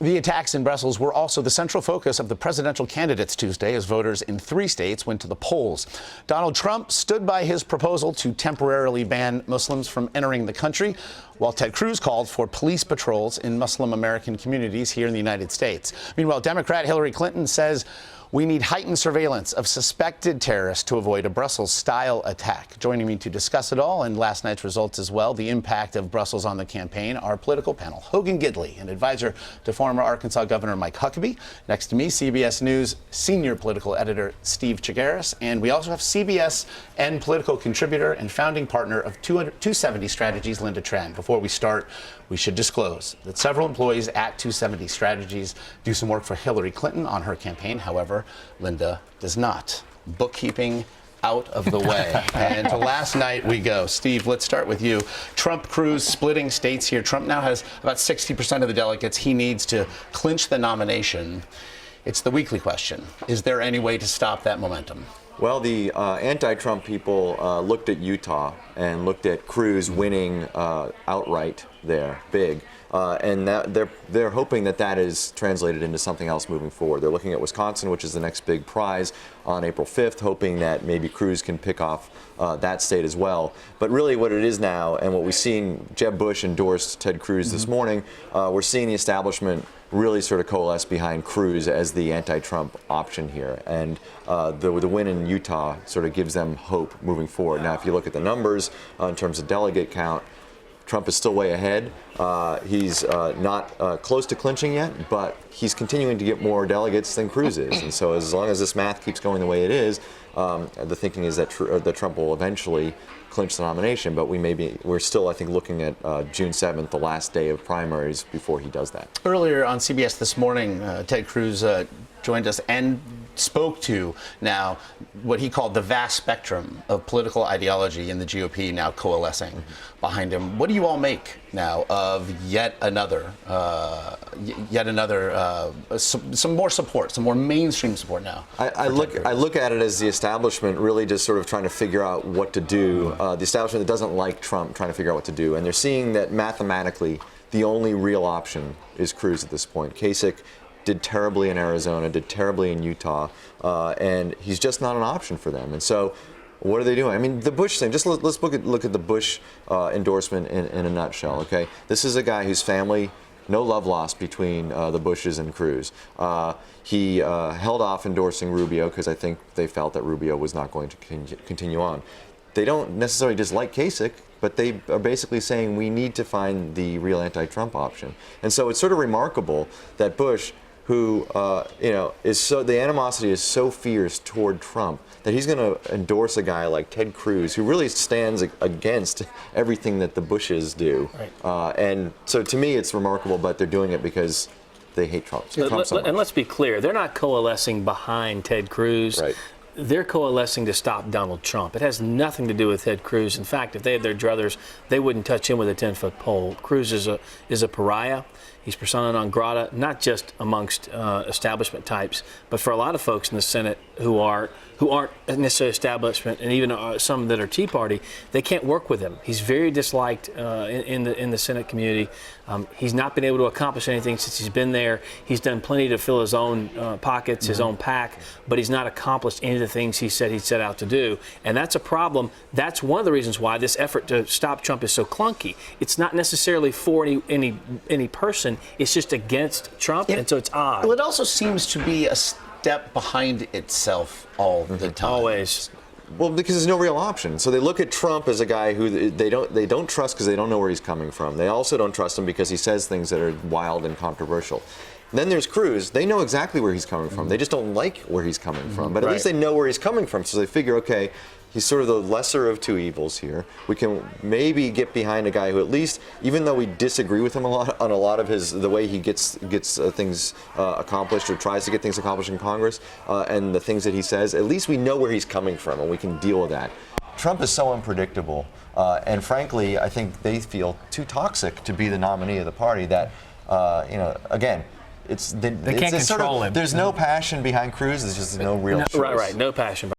The attacks in Brussels were also the central focus of the presidential candidates Tuesday as voters in 3 states went to the polls. Donald Trump stood by his proposal to temporarily ban Muslims from entering the country, while Ted Cruz called for police patrols in Muslim American communities here in the United States. Meanwhile, Democrat Hillary Clinton says we need heightened surveillance of suspected terrorists to avoid a Brussels-style attack. Joining me to discuss it all and last night's results as well, the impact of Brussels on the campaign, our political panel. Hogan Gidley, an advisor to former Arkansas Governor Mike Huckabee. Next to me, CBS News senior political editor Steve Chaggaris. And we also have CBSN political contributor and founding partner of 270 Strategies, Lynda Tran. Before we start, we should disclose that several employees at 270 Strategies do some work for Hillary Clinton on her campaign. However, Lynda does not. Bookkeeping out of the way. And to last night we go. Steve, let's start with you. Trump, Cruz splitting states here. Trump now has about 60% of the delegates he needs to clinch the nomination. It's the weekly question. Is there any way to stop that momentum? Well, the anti-Trump people looked at Utah and looked at Cruz winning outright there, big. And they're hoping that that is translated into something else moving forward. They're looking at Wisconsin, which is the next big prize on April 5th, hoping that maybe Cruz can pick off that state as well. But really what it is now, and what we've seen, Jeb Bush endorsed Ted Cruz this morning, we're seeing the establishment really sort of coalesce behind Cruz as the anti-Trump option here. And the win in Utah sort of gives them hope moving forward. Now, if you look at the numbers in terms of delegate count, Trump is still way ahead. He's not close to clinching yet, but he's continuing to get more delegates than Cruz is. And so as long as this math keeps going the way it is, the thinking is that Trump will eventually clinch the nomination, but we're still, I think, looking at June 7th, the last day of primaries, before he does that. Earlier on CBS this morning, Ted Cruz joined us and spoke to now what he called the vast spectrum of political ideology in the GOP now coalescing behind him. What do you all make now of yet another, some more support, some more mainstream support now? I look at it as the establishment really just sort of trying to figure out what to do. The establishment that doesn't like Trump trying to figure out what to do, and they're seeing that mathematically the only real option is Cruz at this point. Kasich did terribly in Arizona, did terribly in Utah, and he's just not an option for them. And so what are they doing? I mean, the Bush thing, just let's look at the Bush endorsement in a nutshell, okay? This is a guy whose family, no love lost between the Bushes and Cruz. He held off endorsing Rubio because I think they felt that Rubio was not going to continue on. They don't necessarily dislike Kasich, but they are basically saying we need to find the real anti-Trump option. And so it's sort of remarkable that Bush, who the animosity is so fierce toward Trump that he's going to endorse a guy like Ted Cruz, who really stands against everything that the Bushes do. Right. And so to me, it's remarkable, but they're doing it because they hate Trump. So and let's be clear, they're not coalescing behind Ted Cruz. Right. They're coalescing to stop Donald Trump. It has nothing to do with Ted Cruz. In fact, if they had their druthers, they wouldn't touch him with a 10-foot pole. Cruz is a pariah. He's persona non grata, not just amongst establishment types, but for a lot of folks in the Senate who aren't necessarily establishment, and even some that are Tea Party, they can't work with him. He's very disliked in the Senate community. He's not been able to accomplish anything since he's been there. He's done plenty to fill his own pockets, his own pack, but he's not accomplished any of the things he said he'd set out to do. And that's a problem. That's one of the reasons why this effort to stop Trump is so clunky. It's not necessarily for any person. It's just against Trump, and so it's odd. Well, it also seems to be a step behind itself all the time. Always. Well, because there's no real option. So they look at Trump as a guy who they don't trust because they don't know where he's coming from. They also don't trust him because he says things that are wild and controversial. Then there's Cruz. They know exactly where he's coming from. They just don't like where he's coming from. But at least they know where he's coming from. So they figure, okay, he's sort of the lesser of two evils here. We can maybe get behind a guy who, at least, even though we disagree with him a lot on a lot of the way he gets things accomplished or tries to get things accomplished in Congress and the things that he says, at least we know where he's coming from and we can deal with that. Trump is so unpredictable, and frankly, I think they feel too toxic to be the nominee of the party that, again, they can't control him. There's no passion behind Cruz. There's just no real choice. Right, no passion.